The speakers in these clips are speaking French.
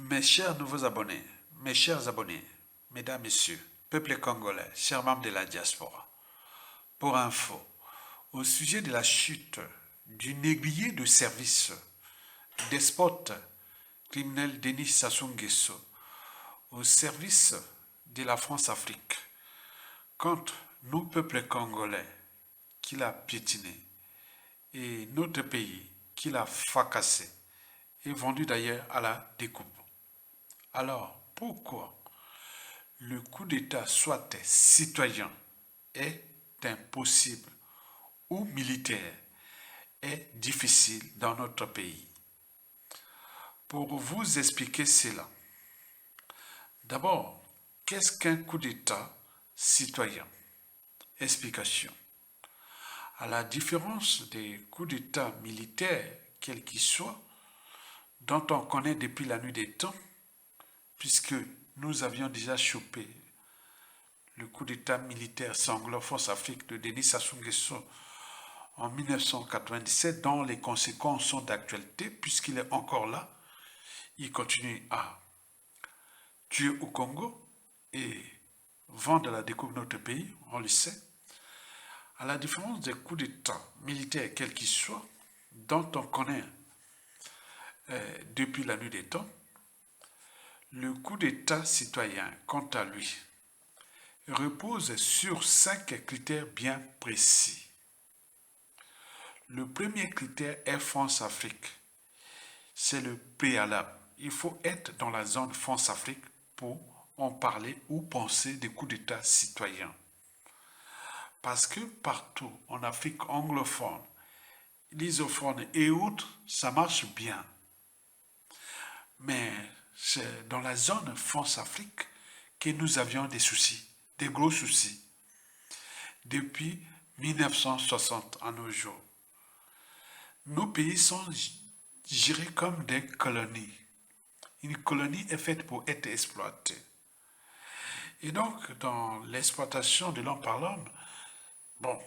Mes chers nouveaux abonnés, mes chers abonnés, mesdames, messieurs, peuple congolais, chers membres de la diaspora, pour info, au sujet de la chute du négrier de service, despote criminel Denis Sassou Nguesso, au service de la France-Afrique, contre nous, peuple congolais, qui l'a piétiné, et notre pays, qui l'a fracassé, et vendu d'ailleurs à la découpe. Alors, pourquoi le coup d'État, soit citoyen, est impossible ou militaire, est difficile dans notre pays? Pour vous expliquer cela, d'abord, qu'est-ce qu'un coup d'État citoyen? Explication. À la différence des coups d'État militaires, quels qu'ils soient, dont on connaît depuis la nuit des temps, puisque nous avions déjà chopé le coup d'État militaire sanglant Force Afrique de Denis Sassou Nguesso en 1997, dont les conséquences sont d'actualité, puisqu'il est encore là. Il continue à tuer au Congo et vendre la découpe de notre pays, on le sait. À la différence des coups d'État militaires, quels qu'ils soient, dont on connaît depuis la nuit des temps, le coup d'État citoyen, quant à lui, repose sur 5 critères bien précis. Le premier critère est France-Afrique. C'est le préalable. Il faut être dans la zone France-Afrique pour en parler ou penser des coups d'État citoyens. Parce que partout en Afrique anglophone, lusophone et autres, ça marche bien. Mais c'est dans la zone France-Afrique que nous avions des soucis, des gros soucis, depuis 1960 à nos jours. Nos pays sont gérés comme des colonies. Une colonie est faite pour être exploitée. Et donc, dans l'exploitation de l'homme par l'homme, bon,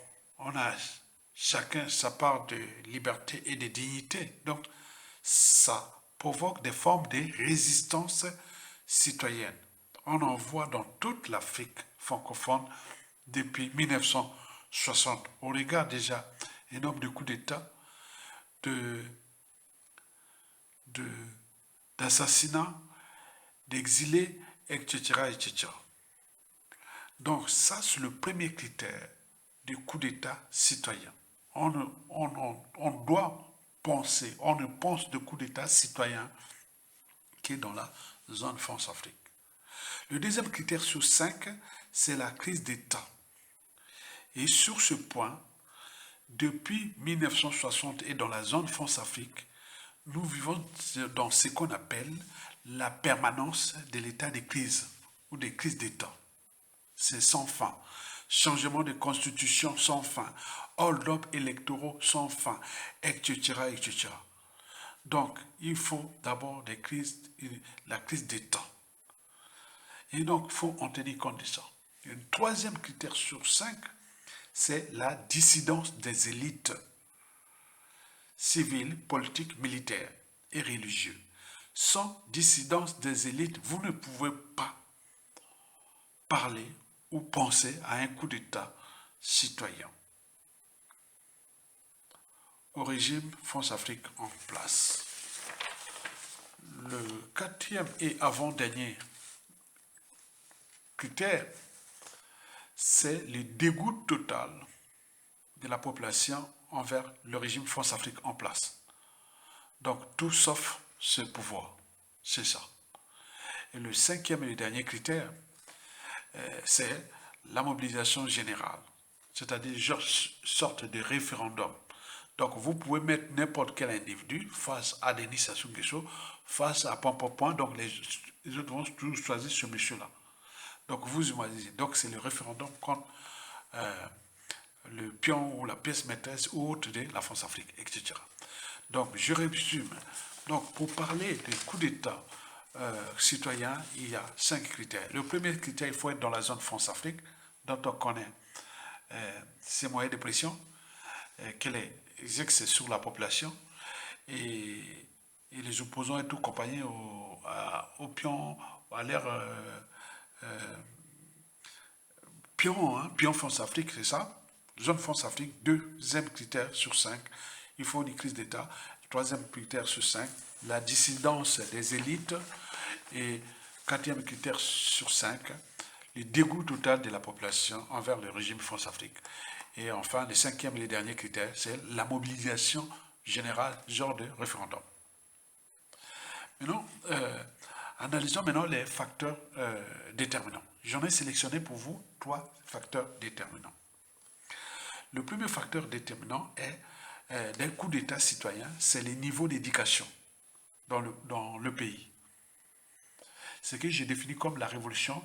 on a chacun sa part de liberté et de dignité. Donc, ça provoque des formes de résistance citoyenne. On en voit dans toute l'Afrique francophone depuis 1960. On regarde déjà un nombre de coups d'État, d'assassinats, d'exilés, etc., etc. Donc ça, c'est le premier critère du coup d'État citoyen. On doit penser, on ne pense de coup d'État citoyen qui est dans la zone France-Afrique. Le deuxième critère sur 5, c'est la crise d'État. Et sur ce point, depuis 1960 et dans la zone France-Afrique, nous vivons dans ce qu'on appelle la permanence de l'état de crise ou des crises d'État. C'est sans fin. Changement de constitution sans fin. Hold-up électoraux sans fin, etc., etc. Donc, il faut d'abord la crise d'État. Et donc, il faut en tenir compte de ça. Un troisième critère sur 5, c'est la dissidence des élites civiles, politiques, militaires et religieuses. Sans dissidence des élites, vous ne pouvez pas parler ou penser à un coup d'État citoyen. Au régime France-Afrique en place. Le quatrième et avant-dernier critère, c'est le dégoût total de la population envers le régime France-Afrique en place. Donc tout sauf ce pouvoir, c'est ça. Et le cinquième et le dernier critère, c'est la mobilisation générale, c'est-à-dire une sorte de référendum. Donc vous pouvez mettre n'importe quel individu face à Denis Sassou Nguesso, face à Pampopoin, donc les autres vont toujours choisir ce monsieur-là. Donc vous imaginez, donc c'est le référendum contre le pion ou la pièce maîtresse ou autre de la France-Afrique, etc. Donc je résume. Donc pour parler des coups d'État citoyens, il y a 5 critères. Le premier critère, il faut être dans la zone France-Afrique, dont on connaît ses moyens de pression, qu'elle exerce sur la population et et les opposants étaient accompagnés au pion, à l'ère pion, hein, pion France-Afrique, c'est ça? Zone France-Afrique, deuxième critère sur 5, il faut une crise d'État. Troisième critère sur 5, la dissidence des élites. Et quatrième critère sur 5, le dégoût total de la population envers le régime France-Afrique. Et enfin, le cinquième et le dernier critère, c'est la mobilisation générale, genre de référendum. Maintenant, analysons maintenant les facteurs déterminants. J'en ai sélectionné pour vous 3 facteurs déterminants. Le premier facteur déterminant est d'un coup d'État citoyen, c'est les niveaux d'éducation dans le pays. Ce que j'ai défini comme la révolution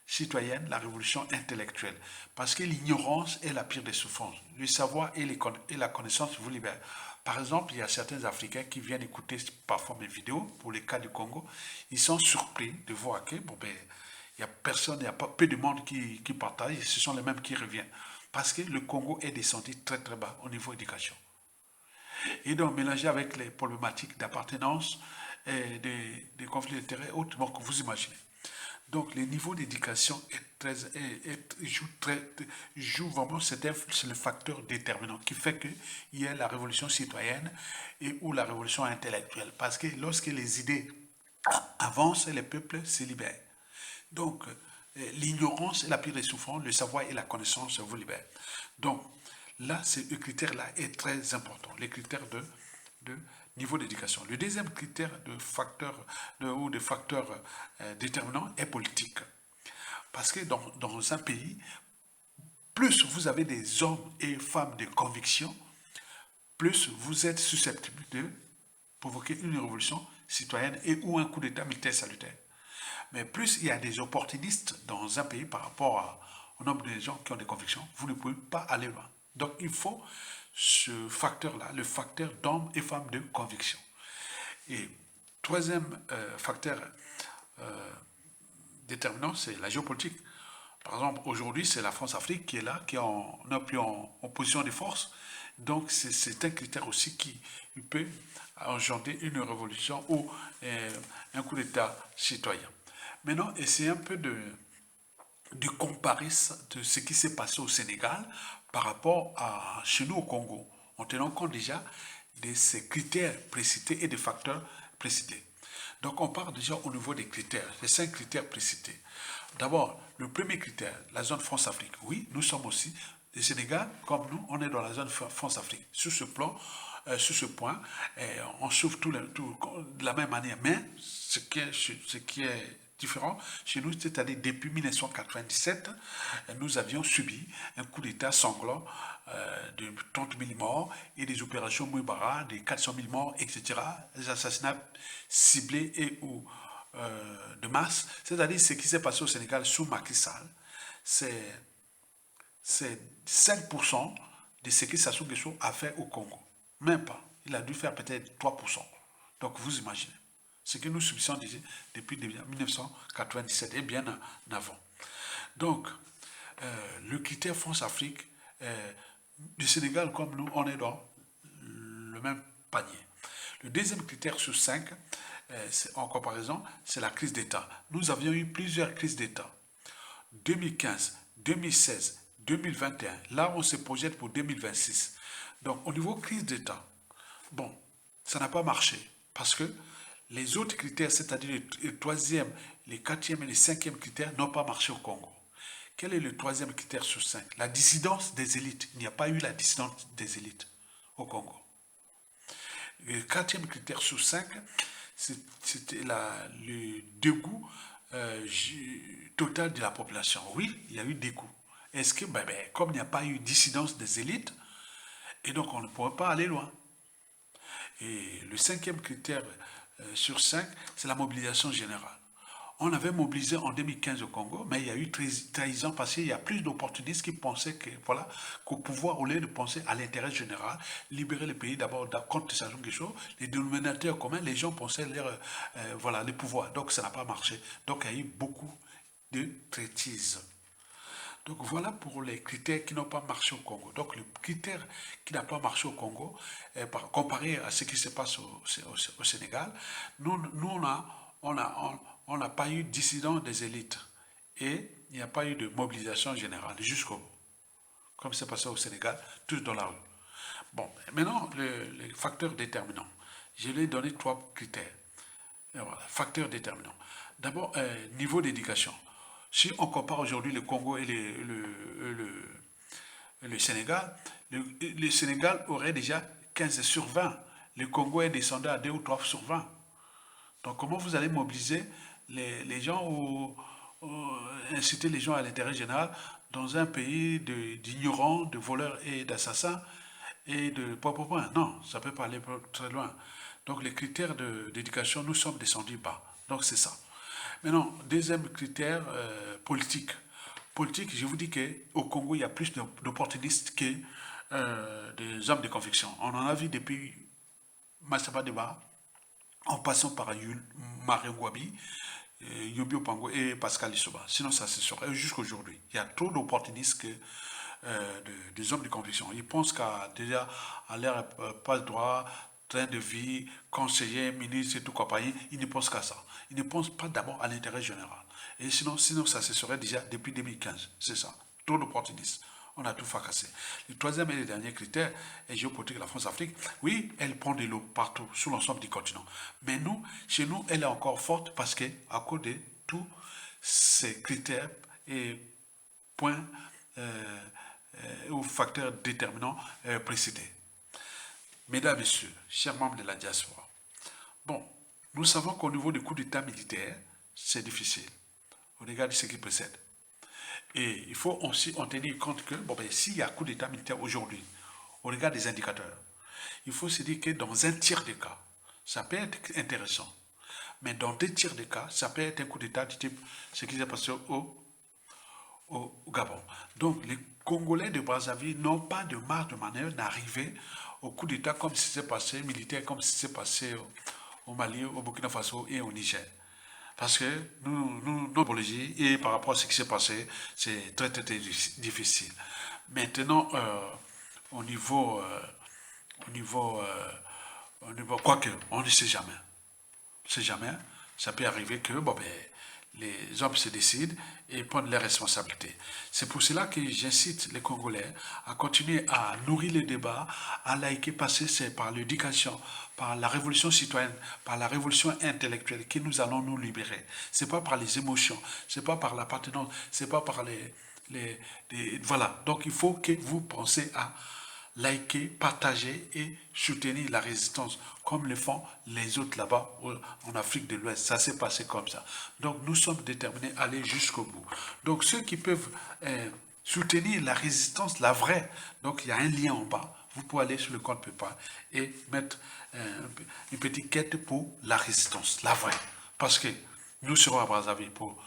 citoyenne, la révolution intellectuelle. Parce que l'ignorance est la pire des souffrances. Le savoir et la connaissance vous libèrent. Par exemple, il y a certains Africains qui viennent écouter parfois mes vidéos, pour le cas du Congo. Ils sont surpris de voir que, bon, ben, il n'y a personne, il n'y a pas peu de monde qui partage, ce sont les mêmes qui reviennent. Parce que le Congo est descendu très très bas au niveau éducation. Et donc, mélangé avec les problématiques d'appartenance, et des conflits d'intérêts et autres, donc vous imaginez. Donc, le niveau d'éducation joue vraiment, c'est le facteur déterminant qui fait qu'il y ait la révolution citoyenne ou la révolution intellectuelle. Parce que lorsque les idées avancent, les peuples se libèrent. Donc, l'ignorance est la pire des souffrances, le savoir et la connaissance vous libèrent. Donc, là, ce critère-là est très important, les critères de niveau d'éducation. Le deuxième critère de facteur ou de facteur déterminant est politique. Parce que dans un pays, plus vous avez des hommes et femmes de conviction, plus vous êtes susceptible de provoquer une révolution citoyenne et ou un coup d'État militaire salutaire. Mais plus il y a des opportunistes dans un pays par rapport au nombre de gens qui ont des convictions, vous ne pouvez pas aller loin. Donc il faut ce facteur-là, le facteur d'hommes et femmes de conviction. Et troisième facteur déterminant, c'est la géopolitique. Par exemple, aujourd'hui, c'est la France-Afrique qui est là, qui est en position de force. Donc, c'est un critère aussi qui peut engendrer une révolution ou un coup d'État citoyen. Maintenant, essayez un peu de comparer de ce qui s'est passé au Sénégal par rapport à chez nous au Congo, en tenant compte déjà de ces critères précités et des facteurs précités. Donc on part déjà au niveau des critères, les 5 critères précités. D'abord, le premier critère, la zone France-Afrique. Oui, nous sommes aussi, le Sénégal, comme nous, on est dans la zone France-Afrique. Sur ce plan, sur ce point, on souffre tout de la même manière. Mais ce qui est différent chez nous, c'est-à-dire depuis 1997, nous avions subi un coup d'État sanglant de 30 000 morts et des opérations Mouibara, de 400 000 morts, etc. Des assassinats ciblés et ou de masse. C'est-à-dire ce qui s'est passé au Sénégal sous Macky Sall, c'est 5% de ce que Sassou Nguesso a fait au Congo. Même pas. Il a dû faire peut-être 3%. Donc vous imaginez. Ce que nous subissons depuis 1997 et bien avant. Donc, le critère France-Afrique, du Sénégal comme nous, on est dans le même panier. Le deuxième critère sur 5, en comparaison, c'est la crise d'État. Nous avions eu plusieurs crises d'État. 2015, 2016, 2021. Là, on se projette pour 2026. Donc, au niveau crise d'État, bon, ça n'a pas marché parce que les autres critères, c'est-à-dire le troisième, les quatrième et les cinquième critères, n'ont pas marché au Congo. Quel est le troisième critère sur 5? La dissidence des élites. Il n'y a pas eu la dissidence des élites au Congo. Le quatrième critère sur 5, c'était le dégoût total de la population. Oui, il y a eu dégoût. Est-ce que, comme il n'y a pas eu dissidence des élites, et donc on ne pourrait pas aller loin. Et le cinquième critère sur 5, c'est la mobilisation générale. On avait mobilisé en 2015 au Congo, mais il y a eu trahison parce qu'il y a plus d'opportunistes qui pensaient qu'au pouvoir, au lieu de penser à l'intérêt général, libérer le pays d'abord contre Sassou Nguesso, les dénominateurs communs, les gens pensaient les pouvoirs. Donc ça n'a pas marché. Donc il y a eu beaucoup de traîtrise. Donc voilà pour les critères qui n'ont pas marché au Congo. Donc le critère qui n'a pas marché au Congo, comparé à ce qui se passe au Sénégal, nous on n'a pas eu dissident des élites. Et il n'y a pas eu de mobilisation générale jusqu'au bout. Comme c'est passé au Sénégal, tous dans la rue. Bon, maintenant, les facteurs déterminants. Je lui ai donné 3 critères. Et voilà, facteurs déterminants. D'abord, niveau d'éducation. Si on compare aujourd'hui le Congo et le Sénégal, le Sénégal aurait déjà 15 sur 20. Le Congo est descendu à 2 ou 3 sur 20. Donc comment vous allez mobiliser les gens ou inciter les gens à l'intérêt général dans un pays d'ignorants, de voleurs et d'assassins et de point. Non, ça peut pas aller très loin. Donc les critères d'éducation, nous sommes descendus bas. Donc c'est ça. Maintenant, deuxième critère, politique. Politique, je vous dis qu'au Congo, il y a plus d'opportunistes que des hommes de conviction. On en a vu depuis Massaba Deba, en passant par Mario Ngwabi, Yobio Pango et Pascal Issoba. Sinon, ça se serait jusqu'aujourd'hui. Il y a trop d'opportunistes que des hommes de conviction. Ils pensent qu'à déjà à leur passe-droit, train de vie, conseiller, ministre et tout compagnie, ils ne pensent qu'à ça. Ils ne pensent pas d'abord à l'intérêt général. Et sinon, ça se serait déjà depuis 2015. C'est ça. Trop d'opportunistes. On a tout fracassé. Le troisième et le dernier critère est géopolitique de la France-Afrique. Oui, elle prend de l'eau partout, sur l'ensemble du continent. Mais nous, chez nous, elle est encore forte parce qu'à cause de tous ces critères et points ou facteurs déterminants précités. Mesdames, Messieurs, chers membres de la diaspora, bon, nous savons qu'au niveau du coup d'État militaire, c'est difficile. On regarde ce qui précède. Et il faut aussi en tenir compte que, bon, ben, s'il y a coup d'État militaire aujourd'hui, on regarde des indicateurs, il faut se dire que dans un tiers des cas, ça peut être intéressant. Mais dans 2 tiers des cas, ça peut être un coup d'État du type ce qui s'est passé au Gabon. Donc les Congolais de Brazzaville n'ont pas de marge de manœuvre d'arriver au coup d'État comme si c'était passé militaire, comme si c'était passé au Mali, au Burkina Faso et au Niger. Parce que notre apologie, et par rapport à ce qui s'est passé, c'est très, très, très difficile. Maintenant, au niveau, quoique, on ne sait jamais. On ne sait jamais. Ça peut arriver que, bon, ben, les hommes se décident et prennent leurs responsabilités. C'est pour cela que j'incite les Congolais à continuer à nourrir le débat, à liker, passer par l'éducation, par la révolution citoyenne, par la révolution intellectuelle que nous allons nous libérer. C'est pas par les émotions, c'est pas par l'appartenance, c'est pas par voilà. Donc il faut que vous pensez à liker, partager et soutenir la résistance comme le font les autres là-bas en Afrique de l'Ouest. Ça s'est passé comme ça. Donc nous sommes déterminés à aller jusqu'au bout. Donc ceux qui peuvent soutenir la résistance, la vraie, donc il y a un lien en bas. Vous pouvez aller sur le compte PayPal et mettre une petite quête pour la résistance, la vraie. Parce que nous serons à Brazzaville pour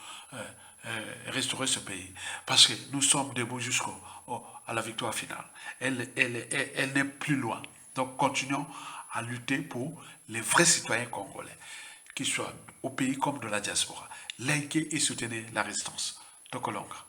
restaurer ce pays. Parce que nous sommes debout à la victoire finale. Elle n'est plus loin. Donc continuons à lutter pour les vrais citoyens congolais, qu'ils soient au pays comme de la diaspora. Likez et soutenez la résistance. Tokolonga.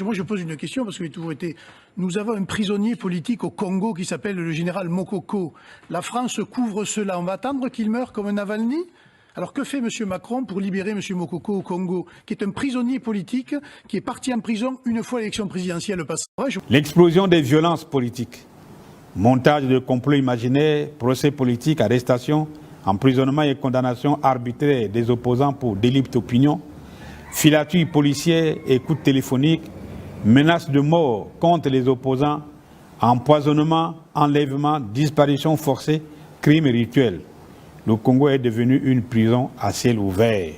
Moi, je pose une question parce qu'il a toujours été... Nous avons un prisonnier politique au Congo qui s'appelle le général Mokoko. La France couvre cela. On va attendre qu'il meure comme un Navalny? Alors que fait M. Macron pour libérer M. Mokoko au Congo, qui est un prisonnier politique, qui est parti en prison une fois l'élection présidentielle passée? L'explosion des violences politiques, montage de complots imaginaires, procès politiques, arrestations, emprisonnement et condamnation arbitraire des opposants pour délit d'opinion, filature policière, écoute téléphonique, menaces de mort contre les opposants, empoisonnement, enlèvement, disparition forcée, crimes rituels. Le Congo est devenu une prison à ciel ouvert.